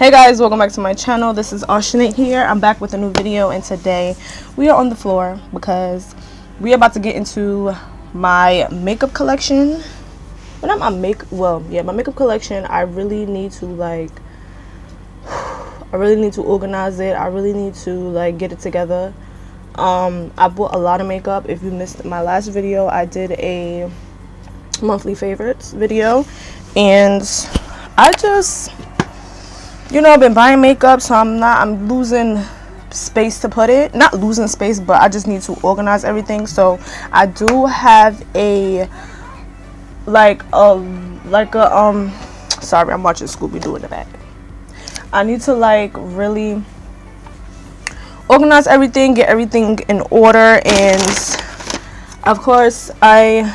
Hey guys, welcome back to my channel. This is Ashanate here. I'm back with a new video, and today we are on the floor because we are about to get into my makeup collection. But not my my makeup collection. I really need to organize it. I really need to get it together. I bought a lot of makeup. If you missed my last video, I did a monthly favorites video, and I just I've been buying makeup, so I'm losing space to put it. Not losing space, but I just need to organize everything. So I do have sorry, I'm watching Scooby-Doo in the back. I need to really organize everything, get everything in order, and of course I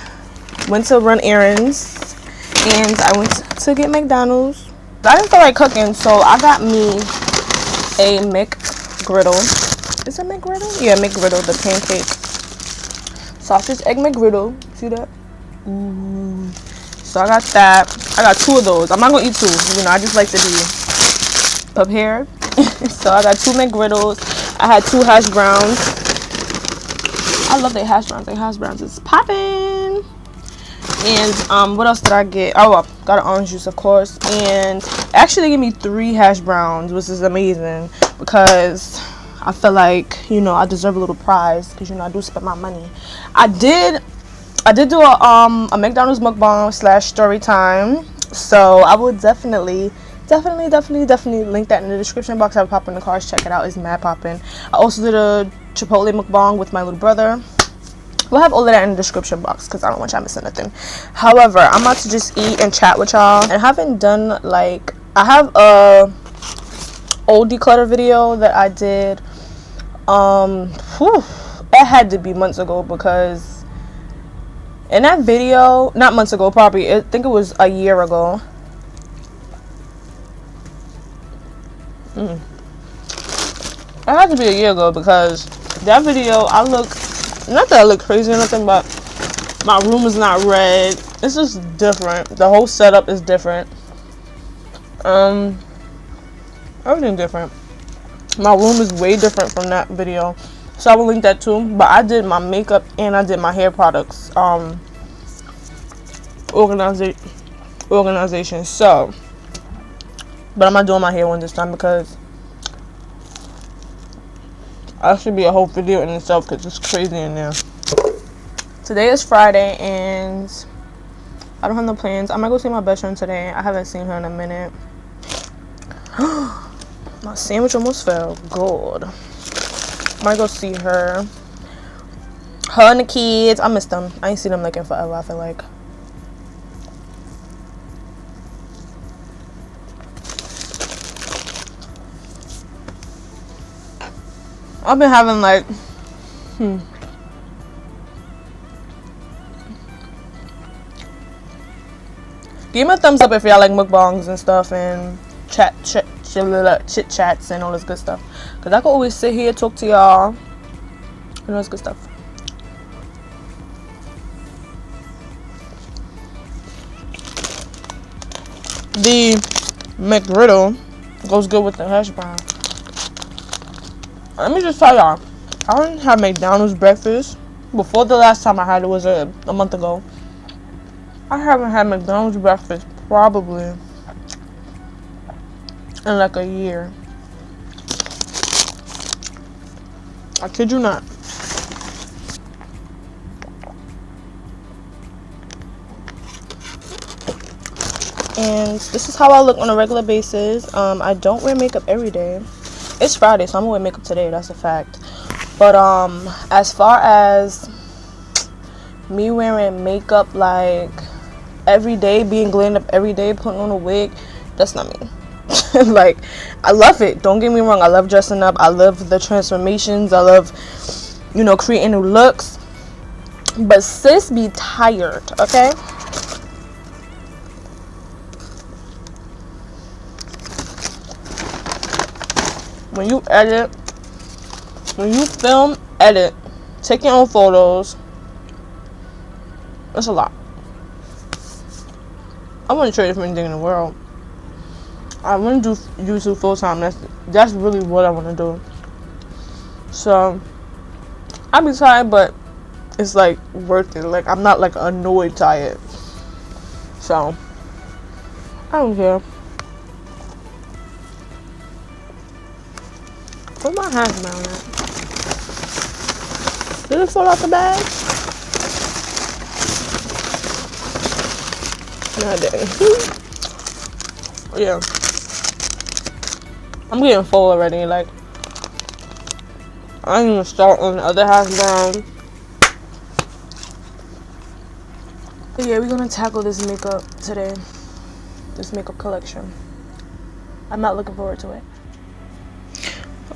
went to run errands and I went to get McDonald's. I didn't feel like cooking, so I got me a McGriddle. Is it McGriddle? Yeah, McGriddle, the pancake sausage egg McGriddle. See that? Ooh. So I got that. I got two of those. I'm not gonna eat two. I just like to be prepared. So I got two McGriddles. I had two hash browns. I love their hash browns. Their hash browns is popping. And what else did I get? Oh, I got an orange juice, of course. And actually they gave me 3 hash browns, which is amazing because I feel like I deserve a little prize because I do spend my money. I did do a McDonald's mukbang / story time, so I will definitely link that in the description box. I will pop in the cards, check it out. It's mad popping. I also did a Chipotle mukbang with my little brother. We'll have all of that in the description box because I don't want y'all missing nothing. However, I'm about to just eat and chat with y'all. And I haven't done I have a old declutter video that I did. It had to be months ago because in that video, not months ago, probably I think it was a year ago. It had to be a year ago because that video not that I look crazy or nothing, but my room is not red. It's just different. The whole setup is different. Everything different. My room is way different from that video, so I will link that too. But I did my makeup and I did my hair products organization. So, but I'm not doing my hair one this time because that should be a whole video in itself because it's crazy in there. Today is Friday and I don't have no plans. I might go see my best friend today. I haven't seen her in a minute. My sandwich almost fell. God. Might go see her. Her and the kids. I miss them. I ain't seen them in forever, I feel like. I've been having give me a thumbs up if y'all like mukbangs and stuff and chit chats and all this good stuff, because I can always sit here, talk to y'all and all this good stuff. The McGriddle goes good with the hash brown. Let me just tell y'all, I didn't have McDonald's breakfast. Before the last time I had it was a month ago. I haven't had McDonald's breakfast probably in a year. I kid you not. And this is how I look on a regular basis. I don't wear makeup every day. It's Friday, so I'm gonna wear makeup today. That's a fact. But as far as me wearing makeup every day, being glammed up every day, putting on a wig, that's not me. I love it. Don't get me wrong. I love dressing up. I love the transformations. I love, creating new looks. But sis be tired, okay? When you edit, when you film, edit, take your own photos, it's a lot. I wouldn't trade it for anything in the world. I want to do YouTube full time. That's really what I want to do. So I'll be tired, but it's like worth it. Like I'm not like annoyed tired. So I don't care. Put my hands down at. Did it fall out the bag? No, it didn't. Yeah. I'm getting full already. Like, I didn't even start on the other hash brown. But yeah, we're gonna tackle this makeup today. This makeup collection. I'm not looking forward to it.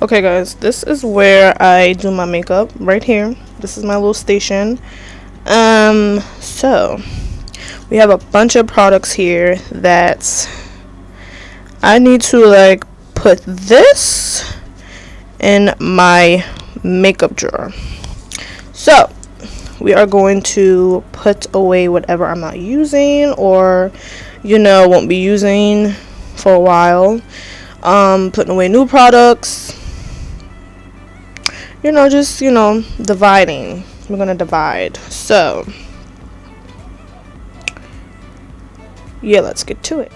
Okay guys, this is where I do my makeup, right here. This is my little station. So we have a bunch of products here that I need to like put this in my makeup drawer. So we are going to put away whatever I'm not using or won't be using for a while. Putting away new products, just dividing. We're gonna divide. So yeah, let's get to it.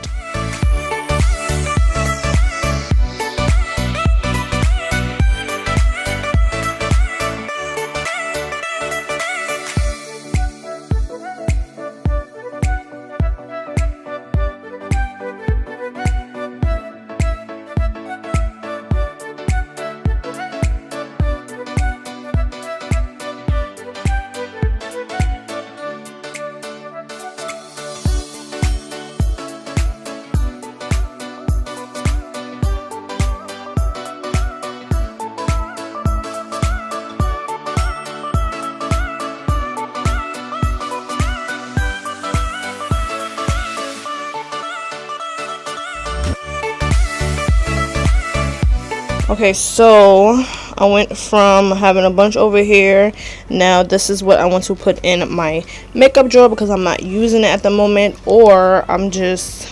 Okay, so I went from having a bunch over here. Now this is what I want to put in my makeup drawer because I'm not using it at the moment, or I just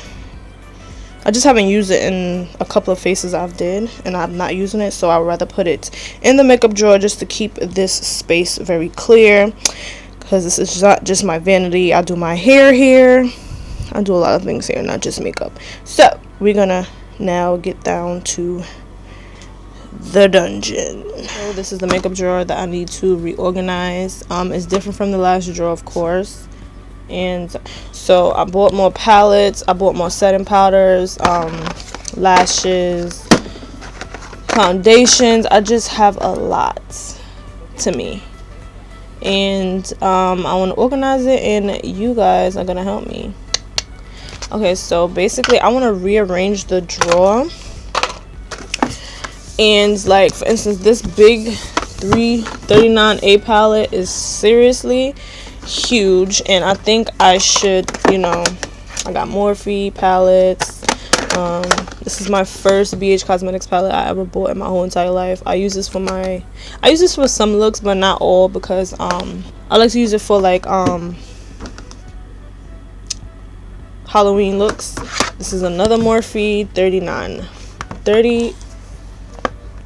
haven't used it in a couple of faces I've did and I'm not using it, so I'd rather put it in the makeup drawer just to keep this space very clear, because this is not just my vanity. I do my hair here, I do a lot of things here, not just makeup. So we're gonna now get down to the dungeon. So this is the makeup drawer that I need to reorganize. It's different from the last drawer, of course. And so I bought more palettes, I bought more setting powders, lashes, foundations. I just have a lot to me, and I want to organize it, and you guys are gonna help me. Okay, so basically I want to rearrange the drawer. And like for instance, this big 339A palette is seriously huge, and I think I should, I got Morphe palettes. This is my first BH Cosmetics palette I ever bought in my whole entire life. I use this for some looks, but not all, because I like to use it for like Halloween looks. This is another Morphe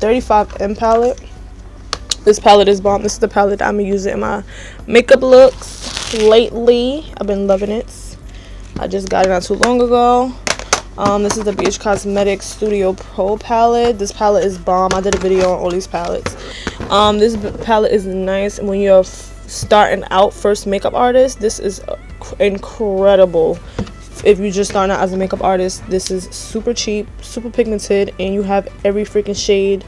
35M palette. This palette is bomb. This is the palette that I'm gonna use in my makeup looks lately. I've been loving it. I just got it not too long ago. This is the BH Cosmetics Studio Pro palette. This palette is bomb. I did a video on all these palettes. This palette is nice when you're starting out, first makeup artist. This is incredible. If you're just starting out as a makeup artist, this is super cheap, super pigmented, and you have every freaking shade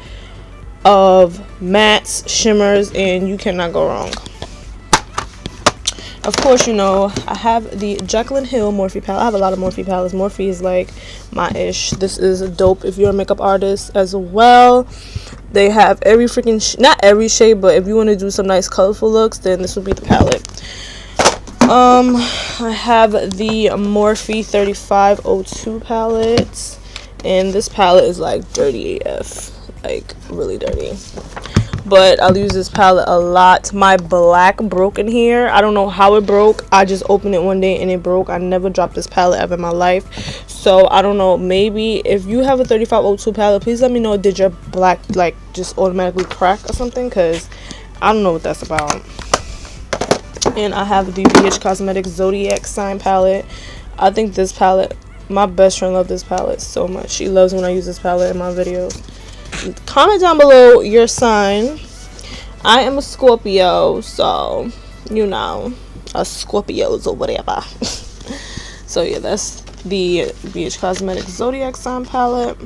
of mattes, shimmers, and you cannot go wrong. Of course, I have the Jaclyn Hill Morphe palette. I have a lot of Morphe palettes. Morphe is like my ish. This is dope if you're a makeup artist as well. They have every freaking not every shade, but if you want to do some nice colorful looks, then this would be the palette. I have the Morphe 3502 palette, and this palette is like dirty AF, like really dirty. but I'll use this palette a lot. My black broke in here. I don't know how it broke. I just opened it one day and it broke. I never dropped this palette ever in my life, so I don't know. Maybe if you have a 3502 palette, please let me know, did your black like just automatically crack or something, because I don't know what that's about. And I have the BH Cosmetics Zodiac Sign palette. I think this palette, my best friend loves this palette so much. She loves when I use this palette in my videos. Comment down below your sign. I am a Scorpio, so you know, a Scorpios or whatever. So yeah, that's the BH Cosmetics Zodiac Sign palette.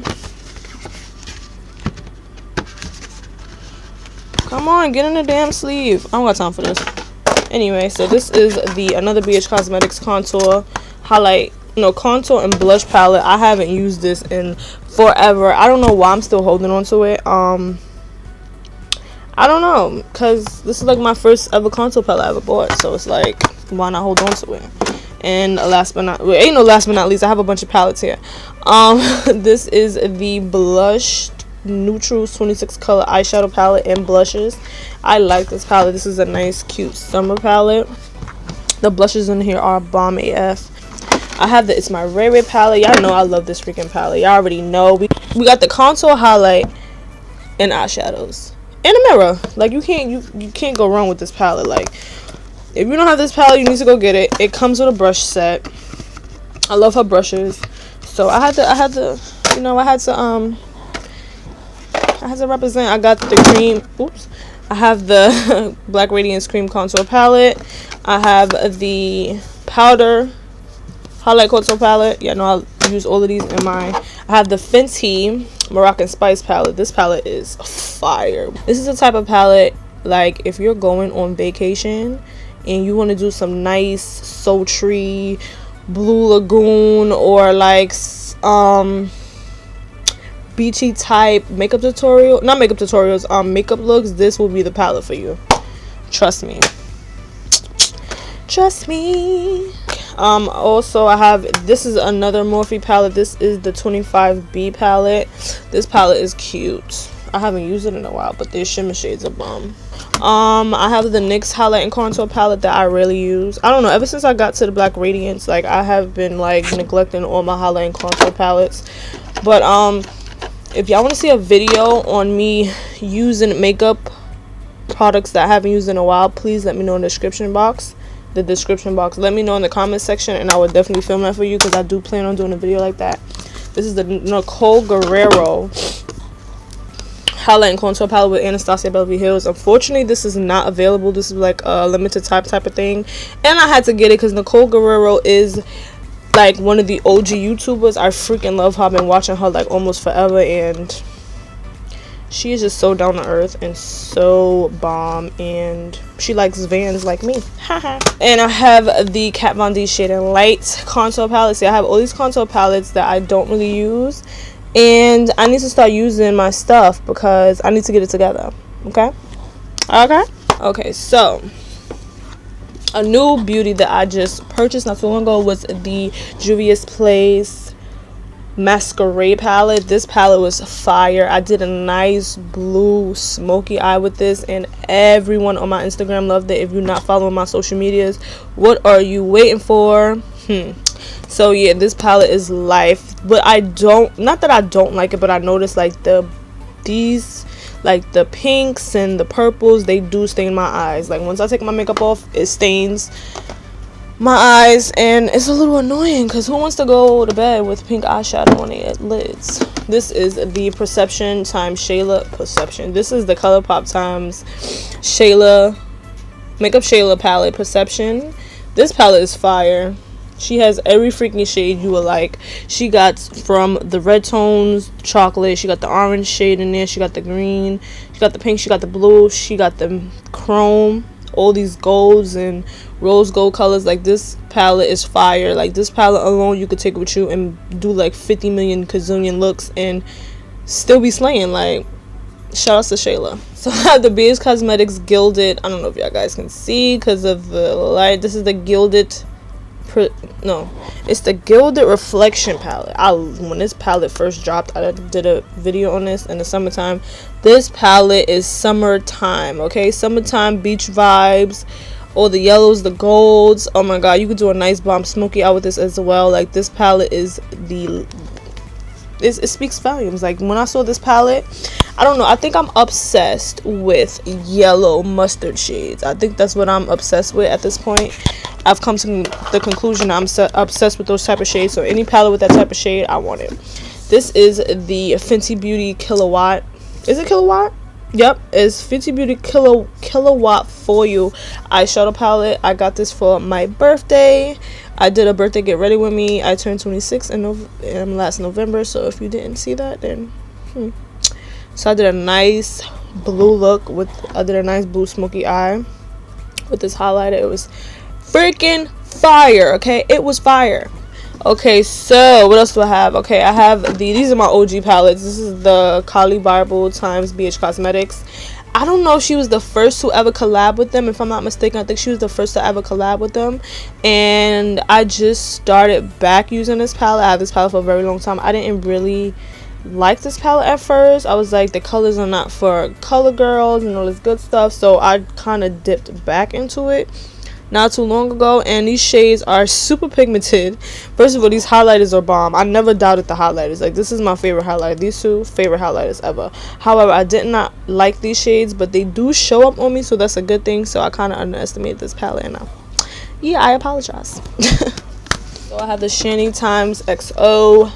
Come on, get in the damn sleeve. I don't got time for this. Anyway, so this is another BH Cosmetics contour highlight, contour and blush palette. I haven't used this in forever. I don't know why I'm still holding on to it. I don't know, because this is like my first ever contour palette I ever bought, so it's like, why not hold on to it? And last but not least, I have a bunch of palettes here. This is the blush Neutrals 26 color eyeshadow palette and blushes. I like this palette. This is a nice cute summer palette. The blushes in here are bomb AF. I have It's My Ray Ray palette. Y'all know I love this freaking palette. Y'all already know. We got the contour, highlight, and eyeshadows, and a mirror. Like you can't go wrong with this palette. Like if you don't have this palette, you need to go get it. It comes with a brush set. I love her brushes, so I had to represent. I got the cream. Oops. I have the Black Radiance Cream Contour Palette. I have the Powder Highlight Contour Palette. Yeah, no, I use all of these in mine. I have the Fenty Moroccan Spice Palette. This palette is fire. This is the type of palette, like, if you're going on vacation and you want to do some nice sultry Blue Lagoon or like beachy type makeup tutorial, not makeup tutorials, makeup looks, this will be the palette for you. Trust me. Also I have, this is another Morphe palette. This is the 25B palette. This palette is cute. I haven't used it in a while, but their shimmer shades are bomb. I have the NYX highlight and contour palette that I rarely use. I don't know, ever since I got to the Black Radiance, like I have been like neglecting all my highlight and contour palettes. But if y'all want to see a video on me using makeup products that I haven't used in a while, please let me know in the description box. Let me know in the comment section, and I will definitely film that for you, because I do plan on doing a video like that. This is the Nicole Guerrero highlight and contour palette with Anastasia Beverly Hills. Unfortunately, this is not available. This is like a limited type of thing, and I had to get it because Nicole Guerrero is like one of the OG YouTubers. I freaking love her. I've been watching her like almost forever, and she is just so down to earth and so bomb, and she likes Vans like me. And I have the Kat Von D Shade and Light contour palette. See, I have all these contour palettes that I don't really use, and I need to start using my stuff because I need to get it together. Okay, so a new beauty that I just purchased not too long ago was the Juvia's Place Masquerade palette. This palette was fire. I did a nice blue smoky eye with this, and everyone on my Instagram loved it. If you're not following my social medias, what are you waiting for? So yeah, this palette is life. But not that I don't like it, but I noticed like the pinks and the purples, they do stain my eyes. Like once I take my makeup off, it stains my eyes, and it's a little annoying because who wants to go to bed with pink eyeshadow on their lids? This is the Perception times Shayla Perception. This is the ColourPop times Shayla Makeup Shayla palette Perception. This palette is fire. She has every freaking shade you would like. She got from the red tones, chocolate, she got the orange shade in there, she got the green, she got the pink, she got the blue, she got the chrome, all these golds and rose gold colors. Like this palette is fire. Like this palette alone you could take with you and do like 50 million gazillion looks and still be slaying. Like shout out to Shayla. So I have the BH Cosmetics Gilded, I don't know if y'all guys can see because of the light, this is the Gilded no, it's the Gilded Reflection palette. When this palette first dropped, I did a video on this in the summertime. This palette is summertime, okay? Summertime beach vibes. All the yellows, the golds. Oh my god, you could do a nice bomb smoky out with this as well. Like, this palette is it speaks volumes. Like, when I saw this palette, I don't know, I think I'm obsessed with yellow mustard shades. I think that's what I'm obsessed with at this point. I've come to the conclusion I'm obsessed with those type of shades. So any palette with that type of shade, I want it. This is the Fenty Beauty Kilowatt. Is it Kilowatt? Yep, it's Fenty Beauty Kilowatt Foil eyeshadow palette. I got this for my birthday. I did a birthday get ready with me. I turned 26 in last November. So if you didn't see that, then so I did a nice blue look I did a nice blue smoky eye with this highlighter. It was freaking fire. Okay, it was fire. Okay, so what else do I have? Okay, I have these are my OG palettes. This is the Kali Bible times BH Cosmetics. I don't know if she was the first to ever collab with them. If I'm not mistaken, I think she was the first to ever collab with them. And I just started back using this palette. I had this palette for a very long time. I didn't really like this palette at first. I was like, the colors are not for color girls and all this good stuff. So I kind of dipped back into it not too long ago, and these shades are super pigmented. First of all, these highlighters are bomb. I never doubted the highlighters. Like, this is my favorite highlighter. These two favorite highlighters ever. However, I did not like these shades, but they do show up on me, so that's a good thing. So I kind of underestimated this palette, and yeah, I apologize. So I have the Shani times XO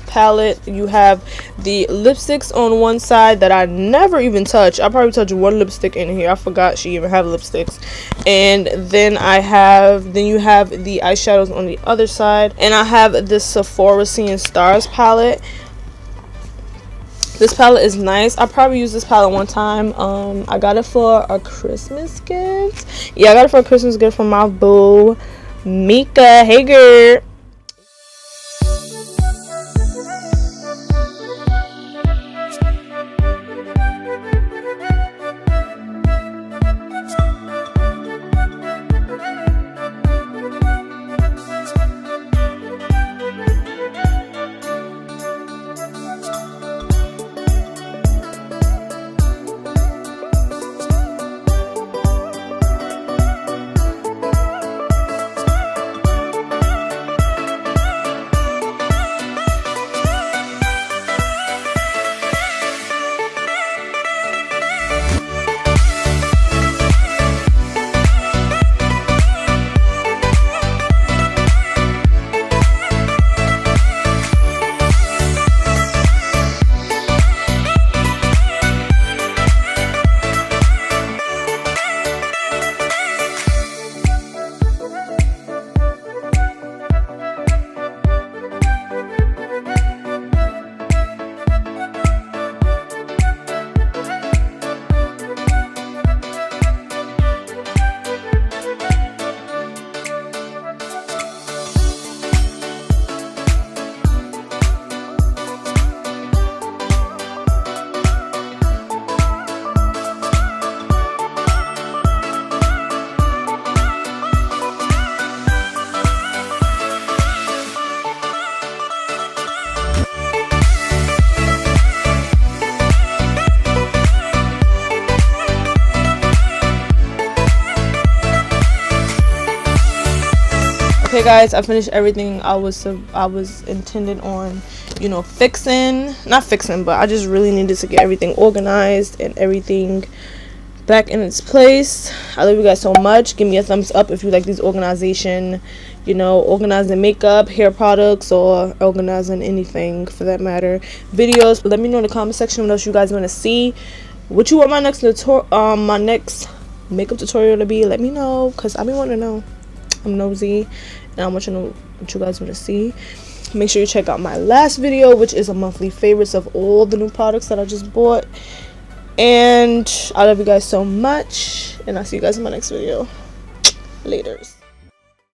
palette. You have the lipsticks on one side that I never even touch. I probably touched one lipstick in here. I forgot she even have lipsticks. And then you have the eyeshadows on the other side. And I have this Sephora Seeing Stars palette. This palette is nice. I probably used this palette one time. I got it for a Christmas gift. Yeah, I got it for a Christmas gift from my boo Mika. Hey girl. Okay guys, I finished everything I was intended on, you know, not fixing, but I just really needed to get everything organized and everything back in its place. I love you guys so much. Give me a thumbs up if you like these organizing makeup, hair products, or organizing anything for that matter, videos. Let me know in the comment section what else you guys want to see, what you want my next makeup tutorial to be. Let me know, because I be wanting to know. I'm nosy and I want you to know what you guys want to see. Make sure you check out my last video, which is a monthly favorites of all the new products that I just bought. And I love you guys so much, and I'll see you guys in my next video. Laters.